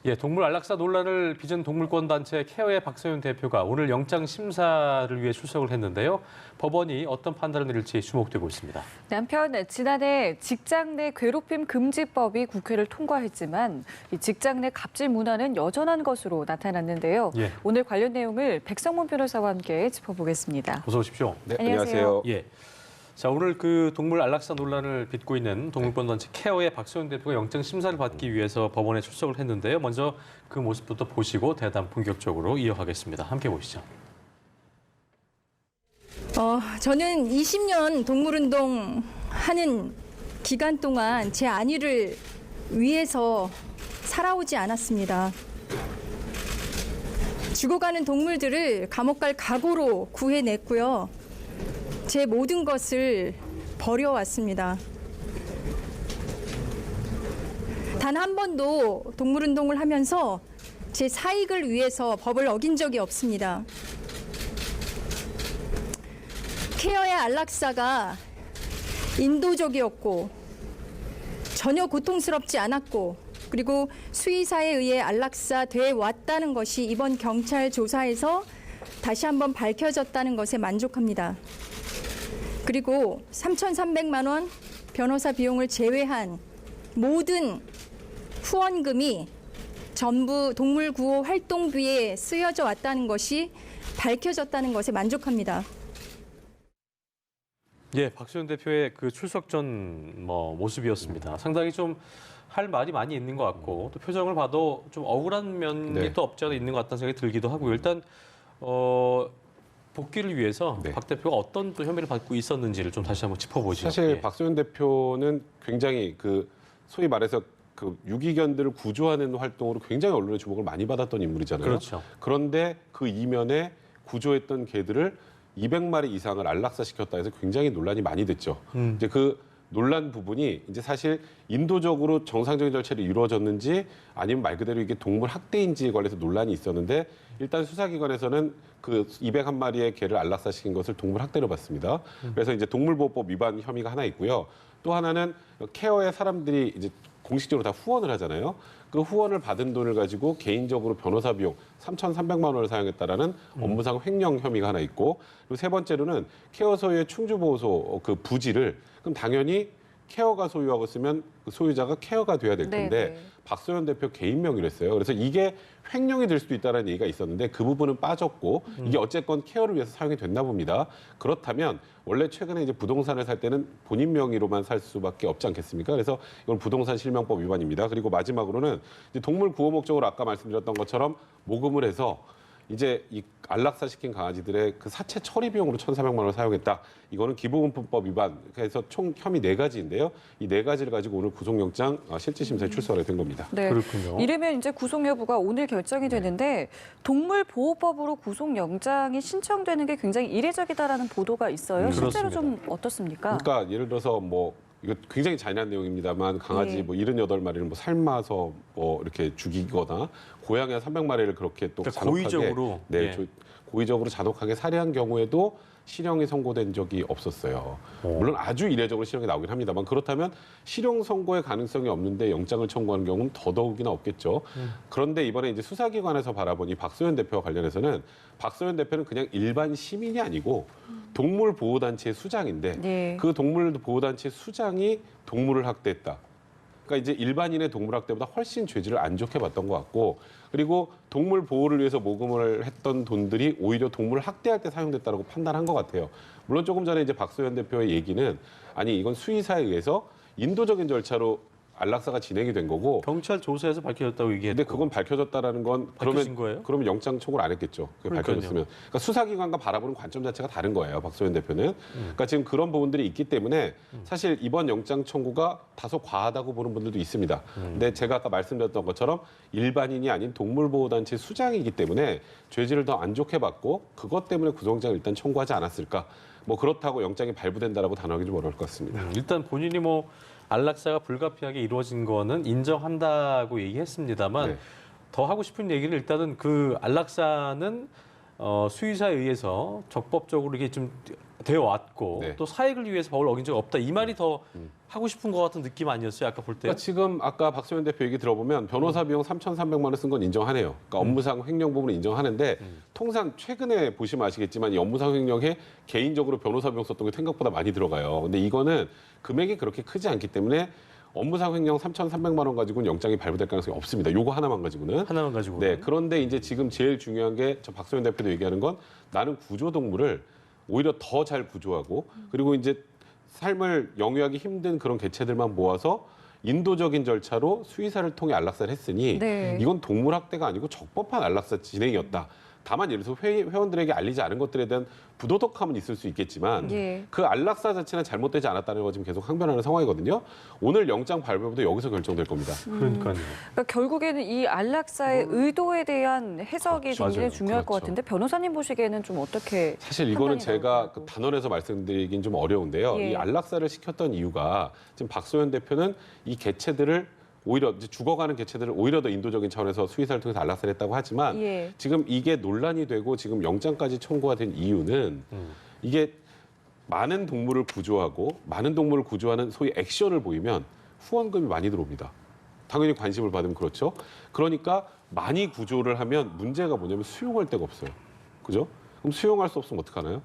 예, 동물 안락사 논란을 빚은 동물권 단체 케어의 박서윤 대표가 오늘 영장 심사를 위해 출석을 했는데요. 법원이 어떤 판단을 내릴지 주목되고 있습니다. 한편 지난해 직장 내 괴롭힘 금지법이 국회를 통과했지만 이 직장 내 갑질 문화는 여전한 것으로 나타났는데요. 예. 오늘 관련 내용을 백성문 변호사와 함께 짚어보겠습니다. 어서 오십시오. 네, 안녕하세요. 예. 자, 오늘 그 동물 안락사 논란을 빚고 있는 동물권 단체 케어의 박서윤 대표가 영장 심사를 받기 위해서 법원에 출석을 했는데요. 먼저 그 모습부터 보시고 대담 본격적으로 이어가겠습니다. 함께 보시죠. 저는 20년 동물운동 하는 기간 동안 제 안위를 위해서 살아오지 않았습니다. 죽어가는 동물들을 감옥 갈 각오로 구해냈고요. 제 모든 것을 버려왔습니다. 단 한 번도 동물운동을 하면서 제 사익을 위해서 법을 어긴 적이 없습니다. 케어의 안락사가 인도적이었고 전혀 고통스럽지 않았고 그리고 수의사에 의해 안락사 돼 왔다는 것이 이번 경찰 조사에서 다시 한번 밝혀졌다는 것에 만족합니다. 그리고 3,300만 원 변호사 비용을 제외한 모든 후원금이 전부 동물구호 활동비에 쓰여져 왔다는 것이 밝혀졌다는 것에 만족합니다. 예, 박서윤 대표의 그 출석 전 모습이었습니다. 상당히 좀 할 말이 많이 있는 것 같고 또 표정을 봐도 좀 억울한 면이 또 없지 않아 있는 것 같다는 생각이 들기도 하고요. 일단 복귀를 위해서 박 대표가 어떤 또 혐의를 받고 있었는지를 좀 다시 한번 짚어보시죠. 사실 예. 박서윤 대표는 굉장히 소위 말해서 유기견들을 구조하는 활동으로 굉장히 언론의 주목을 많이 받았던 인물이잖아요. 그렇죠. 그런데 그 이면에 구조했던 개들을 200마리 이상을 안락사시켰다 해서 굉장히 논란이 많이 됐죠. 이제 그 논란 부분이 이제 사실 인도적으로 정상적인 절차를 이루어졌는지 아니면 말 그대로 이게 동물 학대인지에 관해서 논란이 있었는데 일단 수사기관에서는 그 201마리의 개를 안락사시킨 것을 동물 학대로 봤습니다. 그래서 이제 동물보호법 위반 혐의가 하나 있고요. 또 하나는 케어의 사람들이 이제 공식적으로 다 후원을 하잖아요. 그 후원을 받은 돈을 가지고 개인적으로 변호사 비용 3,300만 원을 사용했다라는 업무상 횡령 혐의가 하나 있고 그리고 세 번째로는 케어 소유의 충주보호소 그 부지를 그럼 당연히 케어가 소유하고 쓰면 그 소유자가 케어가 돼야 될 텐데 네네. 박서윤 대표 개인 명의로 했어요. 그래서 이게 횡령이 될 수도 있다는 얘기가 있었는데 그 부분은 빠졌고 이게 어쨌건 케어를 위해서 사용이 됐나 봅니다. 그렇다면 원래 최근에 이제 부동산을 살 때는 본인 명의로만 살 수밖에 없지 않겠습니까? 그래서 이건 부동산 실명법 위반입니다. 그리고 마지막으로는 이제 동물 구호 목적으로 아까 말씀드렸던 것처럼 모금을 해서 이제 이 안락사 시킨 강아지들의 그 사체 처리 비용으로 1,400만 원을 사용했다. 이거는 기부금품법 위반. 그래서 총 혐의 4가지인데요. 이 4가지를 가지고 오늘 구속영장 실질 심사에 출석하게 된 겁니다. 네. 그렇군요. 이르면 이제 구속 여부가 오늘 결정이 되는데 동물보호법으로 구속영장이 신청되는 게 굉장히 이례적이다라는 보도가 있어요. 실제로 좀 어떻습니까? 그러니까 예를 들어서 이거 굉장히 잔인한 내용입니다만 강아지 78마리를 삶아서 이렇게 죽이거나 고양이 한 300마리를 그렇게 또 그러니까 잔혹하게 고의적으로 고의적으로 잔혹하게 살해한 경우에도 실형이 선고된 적이 없었어요. 물론 아주 이례적으로 실형이 나오긴 합니다만 그렇다면 실형 선고의 가능성이 없는데 영장을 청구하는 경우는 더더욱이나 없겠죠. 그런데 이번에 이제 수사기관에서 바라보니 박서윤 대표와 관련해서는 박서윤 대표는 그냥 일반 시민이 아니고 동물보호단체의 수장인데 네. 그 동물보호단체 수장이 동물을 학대했다. 그러니까 이제 일반인의 동물 학대보다 훨씬 죄질을 안 좋게 봤던 것 같고 그리고 동물 보호를 위해서 모금을 했던 돈들이 오히려 동물을 학대할 때 사용됐다고 판단한 것 같아요. 물론 조금 전에 이제 박서윤 대표의 얘기는 아니 이건 수의사에 의해서 인도적인 절차로 안락사가 진행이 된 거고 경찰 조사에서 밝혀졌다고 얘기했고. 근데 그건 밝혀졌다라는 건 밝혀진 거예요? 그러면 영장 청구를 안 했겠죠. 그게 그러니까요. 밝혀졌으면. 그러니까 수사기관과 바라보는 관점 자체가 다른 거예요. 박서윤 대표는. 그러니까 지금 그런 부분들이 있기 때문에 사실 이번 영장 청구가 다소 과하다고 보는 분들도 있습니다. 근데 제가 아까 말씀드렸던 것처럼 일반인이 아닌 동물보호단체 수장이기 때문에 죄질을 더 안 좋게 봤고 그것 때문에 구속영장을 일단 청구하지 않았을까. 그렇다고 영장이 발부된다라고 단호하기 좀 어려울 것 같습니다. 일단 본인이 안락사가 불가피하게 이루어진 거는 인정한다고 얘기했습니다만 네. 더 하고 싶은 얘기는 일단은 그 안락사는 수의사에 의해서 적법적으로 이게 좀 되어 왔고 네. 또 사익을 위해서 법을 어긴 적 없다. 이 말이 더 하고 싶은 것 같은 느낌 아니었어요? 아까 볼 때. 그러니까 지금 아까 박소연 대표 얘기 들어보면 변호사 비용 3,300만 원 쓴 건 인정하네요. 그러니까 업무상 횡령 부분은 인정하는데 통상 최근에 보시면 아시겠지만 이 업무상 횡령에 개인적으로 변호사 비용 썼던 게 생각보다 많이 들어가요. 근데 이거는 금액이 그렇게 크지 않기 때문에 업무상 횡령 3,300만 원 가지고는 영장이 발부될 가능성이 없습니다. 요거 하나만 가지고는. 하나만 가지고. 네. 그런데 이제 지금 제일 중요한 게 저 박소연 대표도 얘기하는 건 나는 구조동물을 오히려 더 잘 구조하고 그리고 이제 삶을 영위하기 힘든 그런 개체들만 모아서 인도적인 절차로 수의사를 통해 안락사를 했으니 네. 이건 동물학대가 아니고 적법한 안락사 진행이었다. 다만 예를 들어서 회원들에게 알리지 않은 것들에 대한 부도덕함은 있을 수 있겠지만 예. 그 안락사 자체는 잘못되지 않았다는 거 지금 계속 항변하는 상황이거든요. 오늘 영장 발부도 여기서 결정될 겁니다. 그러니까요. 그러니까 결국에는 이 안락사의 의도에 대한 해석이 그렇죠. 굉장히 맞아요. 중요할 것 그렇죠. 같은데 변호사님 보시기에는 좀 어떻게 사실 이거는 판단이 제가 나올까요? 그 단언해서 말씀드리긴 좀 어려운데요. 예. 이 안락사를 시켰던 이유가 지금 박소연 대표는 이 개체들을 오히려 이제 죽어가는 개체들을 오히려 더 인도적인 차원에서 수의사를 통해서 안락사를 했다고 하지만 예. 지금 이게 논란이 되고 지금 영장까지 청구가 된 이유는 이게 많은 동물을 구조하고 많은 동물을 구조하는 소위 액션을 보이면 후원금이 많이 들어옵니다. 당연히 관심을 받으면 그렇죠. 그러니까 많이 구조를 하면 문제가 뭐냐면 수용할 데가 없어요. 그죠? 그럼 수용할 수 없으면 어떡하나요?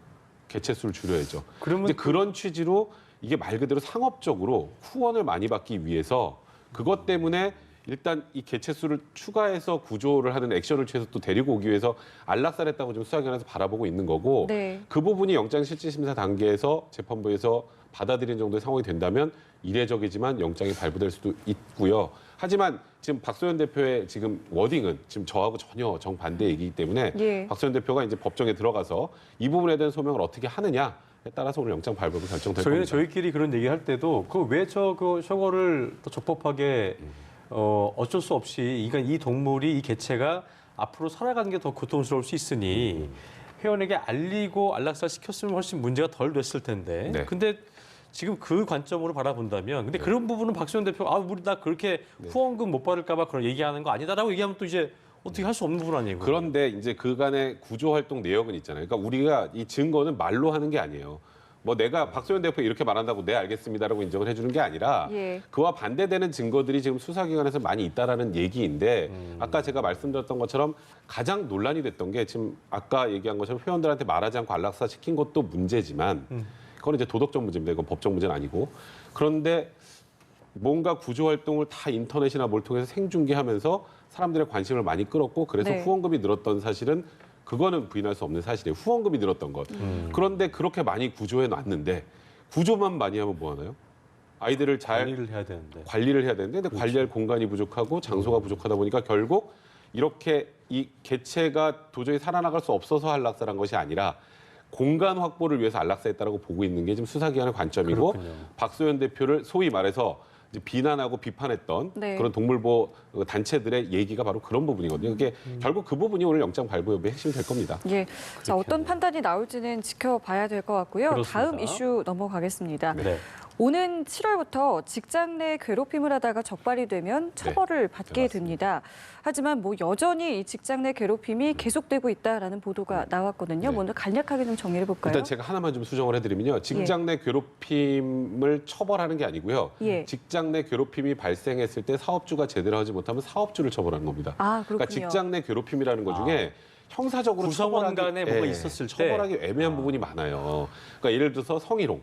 개체수를 줄여야죠. 그러면 이제 그런 취지로 이게 말 그대로 상업적으로 후원을 많이 받기 위해서 그것 때문에 일단 이 개체수를 추가해서 구조를 하는 액션을 취해서 또 데리고 오기 위해서 안락사를 했다고 지금 수사기관에서 바라보고 있는 거고 네. 그 부분이 영장실질심사 단계에서 재판부에서 받아들이는 정도의 상황이 된다면 이례적이지만 영장이 발부될 수도 있고요. 하지만 지금 박소연 대표의 지금 워딩은 지금 저하고 전혀 정반대 얘기이기 때문에 예. 박소연 대표가 이제 법정에 들어가서 이 부분에 대한 소명을 어떻게 하느냐에 따라서 오늘 영장 발부가 결정될 저희는 겁니다. 저희끼리 그런 얘기할 때도 그 왜 저거를 더 적법하게 어쩔 수 없이 그러니까 이 동물이 이 개체가 앞으로 살아가는 게 더 고통스러울 수 있으니 회원에게 알리고 안락사 시켰으면 훨씬 문제가 덜 됐을 텐데. 네. 근데 지금 그 관점으로 바라본다면 근데 그런 부분은 박수현 대표 우리 나 그렇게 후원금 못 받을까 봐 그런 얘기하는 거 아니다라고 얘기하면 또 이제 어떻게 할 수 없는 부분 아니에요? 그런데 이제 그간의 구조 활동 내역은 있잖아요. 그러니까 우리가 이 증거는 말로 하는 게 아니에요. 뭐 내가 박소연 대표 이렇게 말한다고 네 알겠습니다라고 인정을 해주는 게 아니라 예. 그와 반대되는 증거들이 지금 수사기관에서 많이 있다라는 얘기인데 아까 제가 말씀드렸던 것처럼 가장 논란이 됐던 게 지금 아까 얘기한 것처럼 회원들한테 말하지 않고 안락사 시킨 것도 문제지만 그건 이제 도덕적 문제입니다. 이건 법적 문제는 아니고 그런데 뭔가 구조 활동을 다 인터넷이나 뭘 통해서 생중계하면서 사람들의 관심을 많이 끌었고 그래서 네. 후원금이 늘었던 사실은 그거는 부인할 수 없는 사실이에요. 후원금이 늘었던 것. 그런데 그렇게 많이 구조해 놨는데 구조만 많이 하면 뭐 하나요? 아이들을 잘 관리를 해야 되는데. 관리를 해야 되는데 근데 관리할 공간이 부족하고 장소가 부족하다 보니까 결국 이렇게 이 개체가 도저히 살아나갈 수 없어서 안락사란 것이 아니라 공간 확보를 위해서 안락사했다라고 보고 있는 게 지금 수사기관의 관점이고 그렇군요. 박소연 대표를 소위 말해서 이제 비난하고 비판했던 네. 그런 동물보호 단체들의 얘기가 바로 그런 부분이거든요. 그게 결국 그 부분이 오늘 영장 발부의 핵심이 될 겁니다. 예. 자, 어떤 판단이 나올지는 지켜봐야 될 것 같고요. 그렇습니다. 다음 이슈 넘어가겠습니다. 네. 오는 7월부터 직장 내 괴롭힘을 하다가 적발이 되면 처벌을 받게 맞습니다. 됩니다. 하지만 뭐 여전히 이 직장 내 괴롭힘이 계속되고 있다라는 보도가 나왔거든요. 네. 먼저 간략하게 좀 정리해 볼까요? 일단 제가 하나만 좀 수정을 해드리면요. 직장 내 괴롭힘을 처벌하는 게 아니고요. 예. 직장 내 괴롭힘이 발생했을 때 사업주가 제대로 하지 못하면 사업주를 처벌하는 겁니다. 아, 그렇군요. 그러니까 직장 내 괴롭힘이라는 것 중에 형사적으로 구성원 간에 뭐가 예, 있었을 때. 처벌하기 애매한 부분이 많아요. 그러니까 예를 들어서 성희롱.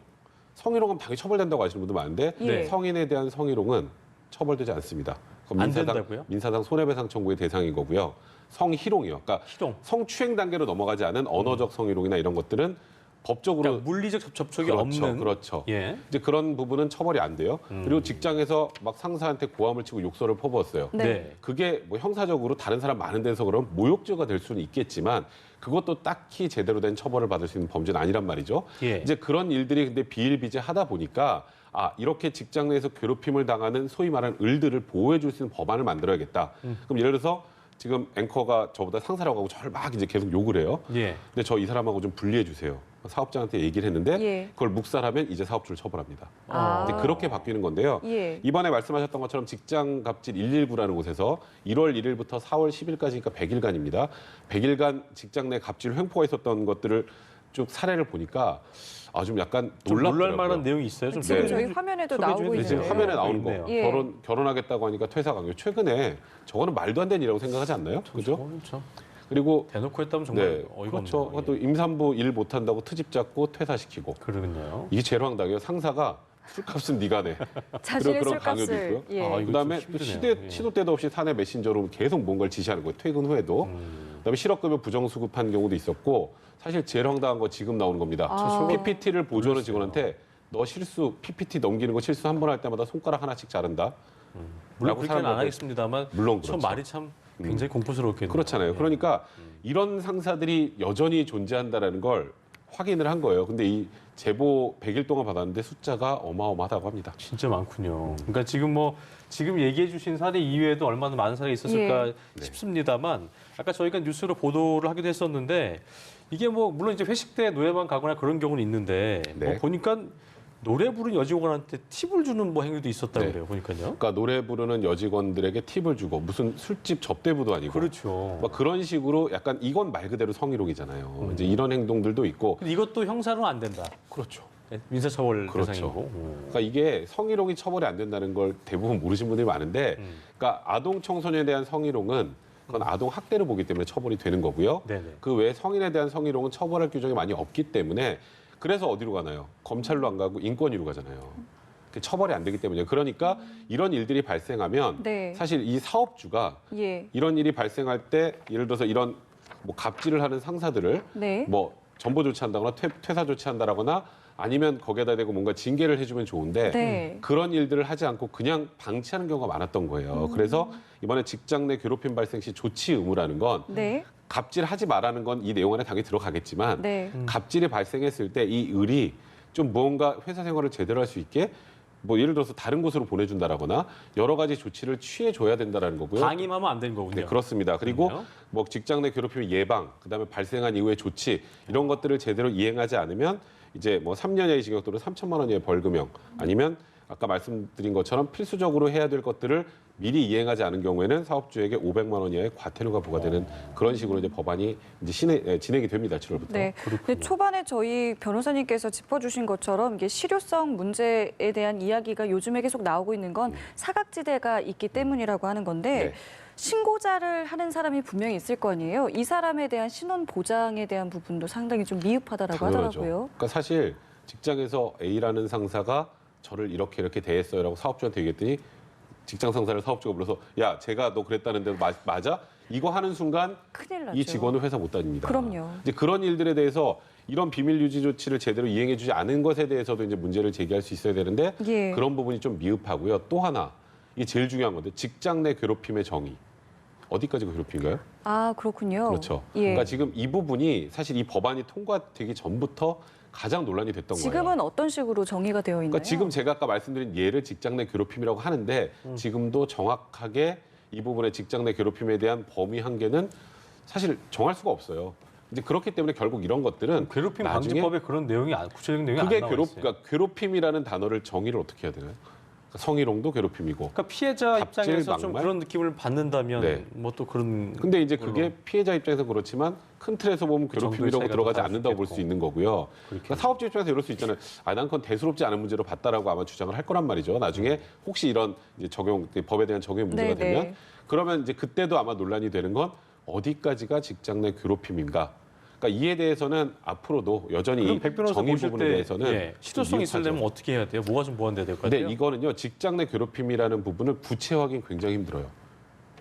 성희롱은 당연히 처벌된다고 하시는 분도 많은데 예. 성인에 대한 성희롱은 처벌되지 않습니다. 그럼 안 된다고요? 민사상 손해배상 청구의 대상인 거고요. 성희롱이요. 그러니까 희롱. 성추행 단계로 넘어가지 않은 언어적 성희롱이나 이런 것들은 법적으로 그러니까 물리적 접촉이 그렇죠, 없는. 그렇죠. 예. 이제 그런 부분은 처벌이 안 돼요. 그리고 직장에서 막 상사한테 고함을 치고 욕설을 퍼부었어요. 네. 그게 뭐 형사적으로 다른 사람 많은 데서 그럼 모욕죄가 될 수는 있겠지만 그것도 딱히 제대로 된 처벌을 받을 수 있는 범죄는 아니란 말이죠. 예. 이제 그런 일들이 근데 비일비재하다 보니까 이렇게 직장 내에서 괴롭힘을 당하는 소위 말하는 을들을 보호해 줄 수 있는 법안을 만들어야겠다. 그럼 예를 들어서 지금 앵커가 저보다 상사라고 하고 저를 막 이제 계속 욕을 해요. 예. 근데 저 이 사람하고 좀 분리해 주세요. 사업장한테 얘기를 했는데 예. 그걸 묵살하면 이제 사업주를 처벌합니다. 아. 이제 그렇게 바뀌는 건데요. 예. 이번에 말씀하셨던 것처럼 직장갑질 119라는 곳에서 1월 1일부터 4월 10일까지니까 100일간입니다. 100일간 직장 내 갑질 횡포가 있었던 것들을 쭉 사례를 보니까 좀 약간 좀 놀랍더라고요. 놀랄 만한 내용이 있어요. 좀 지금 네. 저희 화면에도 소개 좀 나오고 해주세요. 지금 있는데요. 화면에 나오는 거 있네요. 예. 결혼하겠다고 하니까 퇴사 강요. 최근에 저거는 말도 안 되는 일이라고 생각하지 않나요? 그죠? 그렇죠. 그리고 대놓고 했다면 정말 네, 어이가 그렇죠. 없네요. 또 임산부 일 못한다고 트집 잡고 퇴사시키고 그러겠네요. 이게 제일 황당해요. 상사가 술값은 네가 내. 자신의 그런 강요도 술값을 있고요. 예. 아, 이거 그다음에 좀 또 힘드네요. 예. 시도 때도 없이 사내 메신저로 계속 뭔가를 지시하는 거예요. 퇴근 후에도. 그다음에 실업급여 부정수급한 경우도 있었고 사실 제일 황당한 거 지금 나오는 겁니다. 아. PPT를 보조하는 직원한테 너 실수 PPT 넘기는 거 실수 한 번 할 때마다 손가락 하나씩 자른다. 물론 라고 그렇게는 안 사람들한테- 하겠습니다만 물론 참 그렇죠. 말이 참 굉장히 공포스럽겠네요. 그렇잖아요. 예. 그러니까 이런 상사들이 여전히 존재한다라는 걸 확인을 한 거예요. 근데 이 제보 100일 동안 받았는데 숫자가 어마어마하다고 합니다. 진짜 많군요. 그러니까 지금 얘기해 주신 사례 이외에도 얼마나 많은 사례가 있었을까 네. 싶습니다만 아까 저희가 뉴스로 보도를 하기도 했었는데 이게 뭐 물론 이제 회식 때 노래방 가거나 그런 경우는 있는데 뭐 네. 보니까 노래 부르는 여직원한테 팁을 주는 뭐 행위도 있었다고 네. 그래요. 보니까요. 그러니까 노래 부르는 여직원들에게 팁을 주고 무슨 술집 접대부도 아니고 그렇죠. 막 그런 식으로 약간 이건 말 그대로 성희롱이잖아요. 이제 이런 행동들도 있고 근데 이것도 형사로는 안 된다. 그렇죠. 민사처벌 그렇죠. 대상이고. 그러니까 이게 성희롱이 처벌이 안 된다는 걸 대부분 모르시는 분들이 많은데 그러니까 아동 청소년에 대한 성희롱은 그건 아동 학대를 보기 때문에 처벌이 되는 거고요. 네네. 그 외에 성인에 대한 성희롱은 처벌할 규정이 많이 없기 때문에 그래서 어디로 가나요? 검찰로 안 가고 인권위로 가잖아요. 그 처벌이 안 되기 때문에 그러니까 이런 일들이 발생하면 네. 사실 이 사업주가 예. 이런 일이 발생할 때 예를 들어서 이런 뭐 갑질을 하는 상사들을 네. 뭐 전보 조치한다거나 퇴사 조치한다라거나 아니면 거기에다 대고 뭔가 징계를 해주면 좋은데 네. 그런 일들을 하지 않고 그냥 방치하는 경우가 많았던 거예요. 그래서 이번에 직장 내 괴롭힘 발생 시 조치 의무라는 건 네. 갑질하지 말라는 건 이 내용 안에 당연히 들어가겠지만 네. 갑질이 발생했을 때 이 을이 좀 무언가 회사 생활을 제대로 할 수 있게 뭐 예를 들어서 다른 곳으로 보내준다라거나 여러 가지 조치를 취해줘야 된다라는 거고요. 방임하면 안 되는 거군요. 네, 그렇습니다. 그리고 그럼요. 뭐 직장 내 괴롭힘 예방, 그다음에 발생한 이후의 조치 이런 것들을 제대로 이행하지 않으면 이제 뭐 3년 이하의 징역 또는 3천만 원 이하의 벌금형 아니면 아까 말씀드린 것처럼 필수적으로 해야 될 것들을 미리 이행하지 않은 경우에는 사업주에게 500만 원 이하의 과태료가 부과되는 그런 식으로 이제 법안이 이제 진행이 됩니다. 7월부터. 네. 근데 초반에 저희 변호사님께서 짚어주신 것처럼 이게 실효성 문제에 대한 이야기가 요즘에 계속 나오고 있는 건 사각지대가 있기 때문이라고 하는 건데 네. 신고자를 하는 사람이 분명히 있을 거 아니에요. 이 사람에 대한 신원 보장에 대한 부분도 상당히 좀 미흡하다라고 당연하죠. 하더라고요. 그러니까 사실 직장에서 A라는 상사가 저를 이렇게 대했어요라고 사업주한테 얘기했더니 직장 상사를 사업주가 불러서 야 제가 너 그랬다는데 맞아? 이거 하는 순간 큰일 나죠. 이 직원은 회사 못 다닙니다. 그럼요. 이제 그런 일들에 대해서 이런 비밀 유지 조치를 제대로 이행해주지 않은 것에 대해서도 이제 문제를 제기할 수 있어야 되는데 예. 그런 부분이 좀 미흡하고요. 또 하나 이게 제일 중요한 건데 직장 내 괴롭힘의 정의 어디까지가 괴롭힘인가요? 아, 그렇군요. 그렇죠. 예. 그러니까 지금 이 부분이 사실 이 법안이 통과되기 전부터 가장 논란이 됐던 거예요. 지금은 어떤 식으로 정의가 되어 있나요? 그러니까 지금 제가 아까 말씀드린 예를 직장 내 괴롭힘이라고 하는데 지금도 정확하게 이 부분의 직장 내 괴롭힘에 대한 범위 한계는 사실 정할 수가 없어요. 이제 그렇기 때문에 결국 이런 것들은 괴롭힘 나중에 방지법에 그런 내용이 구체적인 내용이 그게 안 나와 있어요. 그러니까 괴롭힘이라는 단어를 정의를 어떻게 해야 되나요? 그러니까 성희롱도 괴롭힘이고. 그러니까 피해자 갑질, 입장에서 좀 막말? 그런 느낌을 받는다면 네. 뭐 또 그런 근데 이제 걸로. 그게 피해자 입장에서 그렇지만 큰 틀에서 보면 그 정도의 괴롭힘이라고 차이가 들어가지 더 나올 않는다고 수 볼 수 있겠고. 있는 거고요. 그렇게. 그러니까 사업주 입장에서 이럴 수 있잖아요. 난 그건 대수롭지 않은 문제로 봤다라고 아마 주장을 할 거란 말이죠. 나중에 혹시 이런 이제 법에 대한 적용 문제가 네, 되면 네. 그러면 이제 그때도 아마 논란이 되는 건 어디까지가 직장 내 괴롭힘인가. 그러니까 이에 대해서는 앞으로도 여전히 그럼 백 변호사 정의 보실 부분에 때 대해서는 예, 실효성 미흡하죠. 있으려면 어떻게 해야 돼요? 뭐가 좀 보완돼야 될 것 같아요? 근데 이거는요 직장 내 괴롭힘이라는 부분을 구체화하기 굉장히 힘들어요.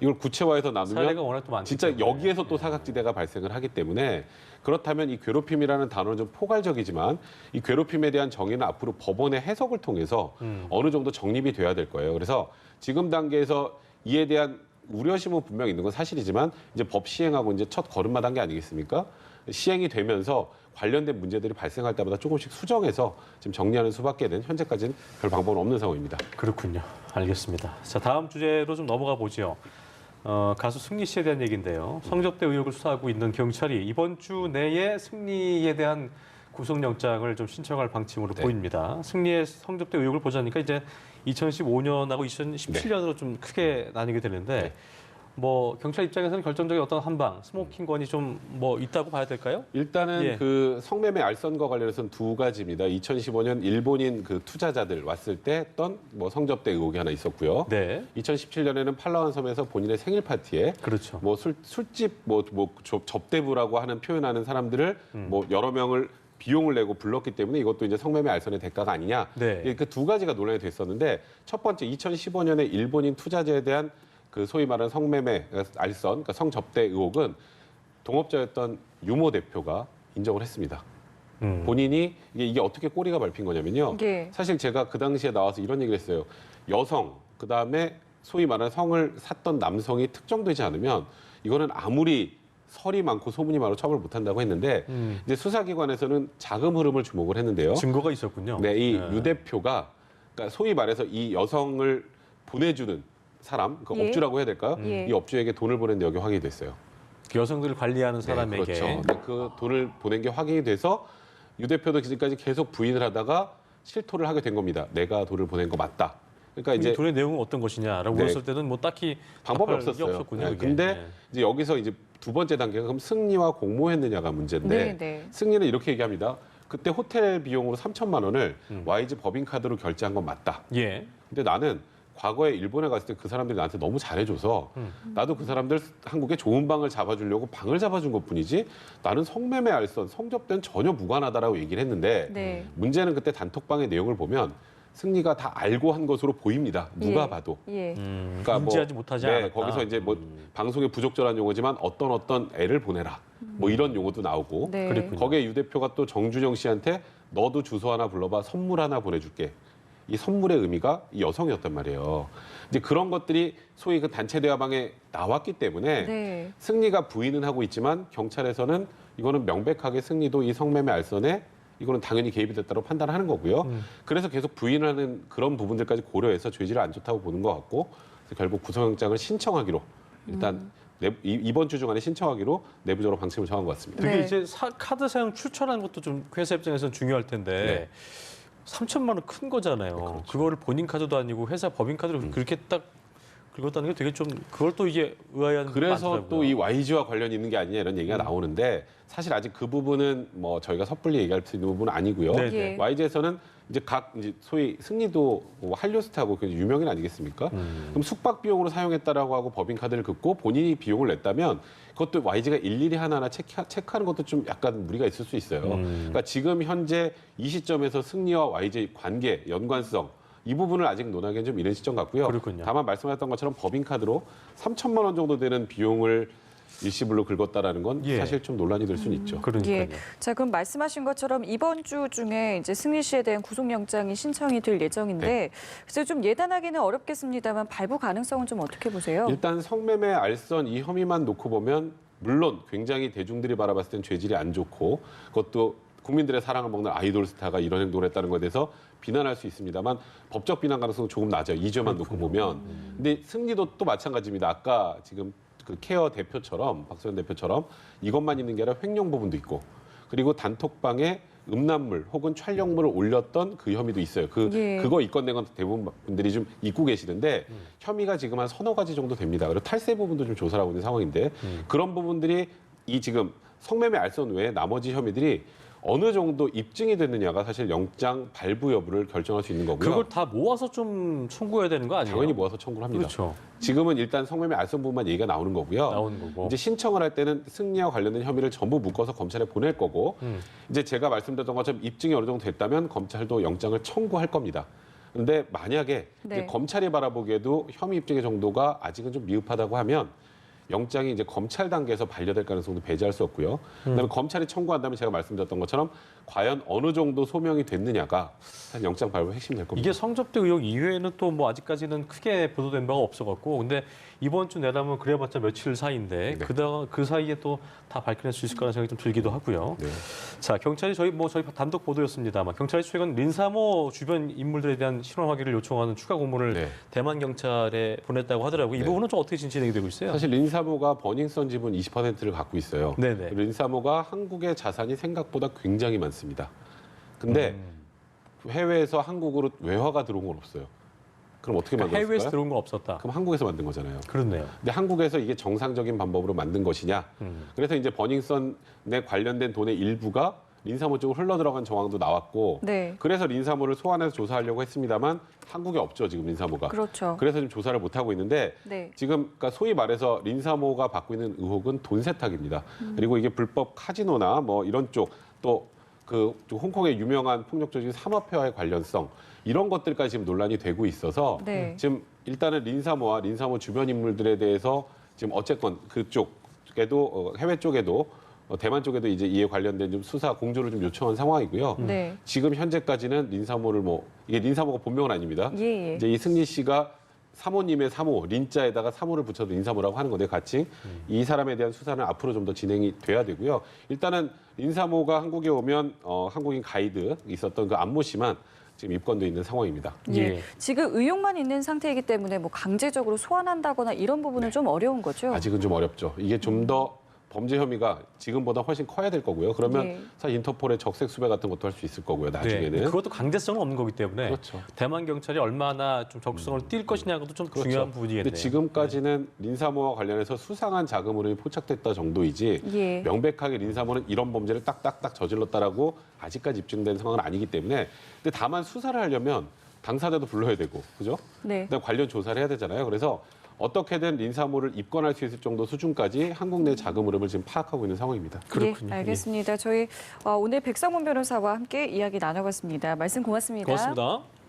이걸 구체화해서 나누면 사례가 워낙 또 많기 진짜 때문에. 여기에서 또 사각지대가 발생을 하기 때문에 그렇다면 이 괴롭힘이라는 단어는 좀 포괄적이지만 이 괴롭힘에 대한 정의는 앞으로 법원의 해석을 통해서 어느 정도 정립이 돼야 될 거예요. 그래서 지금 단계에서 이에 대한 우려심은 분명히 있는 건 사실이지만 이제 법 시행하고 이제 첫 걸음마단 게 아니겠습니까? 시행이 되면서 관련된 문제들이 발생할 때마다 조금씩 수정해서 지금 정리하는 수밖에 는 현재까지는 별 방법은 없는 상황입니다. 그렇군요. 알겠습니다. 자, 다음 주제로 좀 넘어가 보죠. 가수 승리 씨에 대한 얘기인데요. 성접대 의혹을 수사하고 있는 경찰이 이번 주 내에 승리에 대한 구속영장을 좀 신청할 방침으로 네. 보입니다. 승리의 성접대 의혹을 보자니까 이제 2015년하고 2017년으로 좀 크게 나뉘게 되는데 뭐 경찰 입장에서는 결정적인 어떤 한방, 스모킹건이 좀 뭐 있다고 봐야 될까요? 일단은 예. 그 성매매 알선과 관련해서는 두 가지입니다. 2015년 일본인 그 투자자들 왔을 때 했던 뭐 성접대 의혹이 하나 있었고요. 네. 2017년에는 팔라완 섬에서 본인의 생일 파티에 그렇죠. 뭐 술집 뭐 접대부라고 하는 표현하는 사람들을 뭐 여러 명을 비용을 내고 불렀기 때문에 이것도 이제 성매매 알선의 대가가 아니냐. 네. 그 두 가지가 논란이 됐었는데 첫 번째 2015년에 일본인 투자자에 대한 그 소위 말하는 성매매 알선, 그러니까 성접대 의혹은 동업자였던 유모 대표가 인정을 했습니다. 본인이 이게 어떻게 꼬리가 밟힌 거냐면요. 예. 사실 제가 그 당시에 나와서 이런 얘기를 했어요. 여성, 그다음에 소위 말하는 성을 샀던 남성이 특정되지 않으면 이거는 아무리 설이 많고 소문이 많고 처벌 못한다고 했는데 이제 수사기관에서는 자금 흐름을 주목을 했는데요. 증거가 있었군요. 네, 이 유 대표가 그러니까 소위 말해서 이 여성을 보내주는 사람, 그 예. 업주라고 해야 될까요? 예. 이 업주에게 돈을 보낸 내역이 확인이 됐어요. 그 여성들을 관리하는 사람에게. 네, 그렇죠. 근데 그 돈을 보낸 게 확인이 돼서 유 대표도 지금까지 계속 부인을 하다가 실토를 하게 된 겁니다. 내가 돈을 보낸 거 맞다. 그러니까 이 이제 돈의 내용은 어떤 것이냐라고 네. 물었을 때는 뭐 딱히 방법이 답할 게 없었어요. 없었군요. 네, 그게. 근데 네. 이제 여기서 이제 두 번째 단계가 그럼 승리와 공모했느냐가 문제인데 네, 네. 승리는 이렇게 얘기합니다. 그때 호텔 비용으로 3천만 원을 YG 법인카드로 결제한 건 맞다. 예. 근데 나는 과거에 일본에 갔을 때 그 사람들이 나한테 너무 잘해줘서 나도 그 사람들 한국에 좋은 방을 잡아주려고 방을 잡아준 것뿐이지 나는 성매매 알선, 성접대는 전혀 무관하다라고 얘기를 했는데 네. 문제는 그때 단톡방의 내용을 보면 승리가 다 알고 한 것으로 보입니다. 누가 예. 봐도. 예. 그러니까 인지하지 못하지 네, 않았다. 거기서 이제 뭐 방송에 부적절한 용어지만 어떤 애를 보내라. 뭐 이런 용어도 나오고. 네. 그랬군요. 거기에 유 대표가 또 정준영 씨한테 너도 주소 하나 불러봐 선물 하나 보내줄게. 이 선물의 의미가 이 여성이었단 말이에요. 이제 그런 것들이 소위 그 단체 대화방에 나왔기 때문에 네. 승리가 부인은 하고 있지만 경찰에서는 이거는 명백하게 승리도 이 성매매 알선에 이거는 당연히 개입이 됐다고 판단하는 거고요. 그래서 계속 부인하는 그런 부분들까지 고려해서 죄질이 안 좋다고 보는 것 같고 그래서 결국 구속영장을 신청하기로 일단 이번 주 중안에 신청하기로 내부적으로 방침을 정한 것 같습니다. 그게 네. 이제 카드 사용 추천하는 것도 좀 회사 입장에서는 중요할 텐데 네. 3천만 원 큰 거잖아요. 그렇죠. 그거를 본인 카드도 아니고 회사 법인 카드로 그렇게 딱 긁었다는 게 되게 좀 그걸 또 이게 의아한 부분이 그래서 많더라고요. 또 이 YG와 관련이 있는 게 아니냐 이런 얘기가 나오는데 사실 아직 그 부분은 뭐 저희가 섣불리 얘기할 수 있는 부분은 아니고요. 네, 네. YG에서는 이제 이제 소위 승리도 뭐 한류스타고 굉장히 유명인 아니겠습니까? 그럼 숙박 비용으로 사용했다라고 하고 법인 카드를 긋고 본인이 비용을 냈다면 그것도 YG가 일일이 하나하나 체크하는 것도 좀 약간 무리가 있을 수 있어요. 그러니까 지금 현재 이 시점에서 승리와 YG의 관계, 연관성 이 부분을 아직 논하기는 좀 이른 시점 같고요. 그렇군요. 다만 말씀하셨던 것처럼 법인카드로 3천만 원 정도 되는 비용을 일시불로 긁었다라는 건 예. 사실 좀 논란이 될 수는 있죠. 그러니까요. 예. 자, 그럼 말씀하신 것처럼 이번 주 중에 이제 승리 씨에 대한 구속영장이 신청이 될 예정인데, 네. 그래서 좀 예단하기는 어렵겠습니다만 발부 가능성은 좀 어떻게 보세요? 일단 성매매, 알선 이 혐의만 놓고 보면 물론 굉장히 대중들이 바라봤을 땐 죄질이 안 좋고 그것도 국민들의 사랑을 먹는 아이돌 스타가 이런 행동을 했다는 것에 대해서 비난할 수 있습니다만 법적 비난 가능성은 조금 낮아요. 이 점만 놓고 보면. 근데 승리도 또 마찬가지입니다. 아까 지금 그 케어 대표처럼 박소연 대표처럼 이것만 있는 게 아니라 횡령 부분도 있고 그리고 단톡방에 음란물 혹은 촬영물을 올렸던 그 혐의도 있어요. 예. 그거 입건된 건 대부분 분들이 좀 잊고 계시는데 혐의가 지금 한 서너 가지 정도 됩니다. 그리고 탈세 부분도 좀 조사를 하고 있는 상황인데 그런 부분들이 이 지금 성매매 알선 외에 나머지 혐의들이 어느 정도 입증이 됐느냐가 사실 영장 발부 여부를 결정할 수 있는 거고요. 그걸 다 모아서 좀 청구해야 되는 거 아니에요? 당연히 모아서 청구를 합니다. 그렇죠. 지금은 일단 성매매 알선 부분만 얘기가 나오는 거고요. 나오는 거고. 이제 신청을 할 때는 승리와 관련된 혐의를 전부 묶어서 검찰에 보낼 거고 이제 제가 말씀드렸던 것처럼 입증이 어느 정도 됐다면 검찰도 영장을 청구할 겁니다. 그런데 만약에 네. 이제 검찰이 바라보기에도 혐의 입증의 정도가 아직은 좀 미흡하다고 하면 영장이 이제 검찰 단계에서 반려될 가능성도 배제할 수 없고요. 그다음에 검찰이 청구한다면 제가 말씀드렸던 것처럼 과연 어느 정도 소명이 됐느냐가 사실 영장 발부의 핵심이 될 겁니다. 이게 성접대 의혹 이외에는 또 뭐 아직까지는 크게 보도된 바가 없어갖고 근데 이번 주 내라면 그래봤자 며칠 사이인데 네. 그 사이에 또 다 밝혀낼 수 있을 거라는 생각이 좀 들기도 하고요. 네. 자, 경찰이 저희 단독 보도였습니다만 경찰이 최근 린사모 주변 인물들에 대한 신원 확인을 요청하는 추가 공문을 네. 대만 경찰에 보냈다고 하더라고요. 이 네. 부분은 좀 어떻게 진행이 되고 있어요? 사실 린사모가 버닝썬 지분 20%를 갖고 있어요. 네네. 린사모가 한국의 자산이 생각보다 굉장히 많습니다. 근데 해외에서 한국으로 외화가 들어온 건 없어요. 그럼 어떻게 그러니까 해외에서 만들었을까요? 들어온 건 없었다. 그럼 한국에서 만든 거잖아요. 그렇네요. 근데 한국에서 이게 정상적인 방법으로 만든 것이냐? 그래서 이제 버닝썬에 관련된 돈의 일부가 린사모 쪽으로 흘러 들어간 정황도 나왔고, 네. 그래서 린사모를 소환해서 조사하려고 했습니다만 한국에 없죠 지금 린사모가. 그렇죠. 그래서 지금 조사를 못 하고 있는데 네. 지금 그러니까 소위 말해서 린사모가 받고 있는 의혹은 돈 세탁입니다. 그리고 이게 불법 카지노나 뭐 이런 쪽 또 그 홍콩의 유명한 폭력 조직 삼업회와의 관련성 이런 것들까지 지금 논란이 되고 있어서 네. 지금 일단은 린사모와 린사모 주변 인물들에 대해서 지금 어쨌건 그쪽에도 해외 쪽에도 대만 쪽에도 이제 이에 관련된 좀 수사 공조를 좀 요청한 상황이고요. 네. 지금 현재까지는 린사모를 이게 린사모가 본명은 아닙니다. 예, 예. 이제 이 승리 씨가 사모님의 사모, 린자에다가 사모를 붙여도 린사모라고 하는 건데 같이 이 사람에 대한 수사는 앞으로 좀 더 진행이 돼야 되고요. 일단은 린사모가 한국에 오면 한국인 가이드 있었던 그 안모 씨만 지금 입건돼 있는 상황입니다. 예. 예. 지금 의혹만 있는 상태이기 때문에 뭐 강제적으로 소환한다거나 이런 부분은 좀 어려운 거죠. 아직은 좀 어렵죠. 이게 좀 더 범죄 혐의가 지금보다 훨씬 커야 될 거고요. 그러면 네. 사실 인터폴의 적색 수배 같은 것도 할 수 있을 거고요. 나중에는. 네. 그것도 강제성은 없는 거기 때문에 그렇죠. 대만 경찰이 얼마나 좀 적성을 띌 것이냐도 좀 그렇죠. 중요한 부분이겠네요. 근데 지금까지는 린사모와 관련해서 수상한 자금 흐름이 포착됐다 정도이지 예. 명백하게 린사모는 이런 범죄를 딱딱딱 저질렀다라고 아직까지 입증된 상황은 아니기 때문에 근데 다만 수사를 하려면 당사자도 불러야 되고 그죠? 네. 그다음 관련 조사를 해야 되잖아요. 그래서 어떻게든 린사모를 입건할 수 있을 정도 수준까지 한국 내 자금 흐름을 지금 파악하고 있는 상황입니다. 그렇군요. 예, 알겠습니다. 저희 오늘 백성문 변호사와 함께 이야기 나눠봤습니다. 말씀 고맙습니다. 고맙습니다.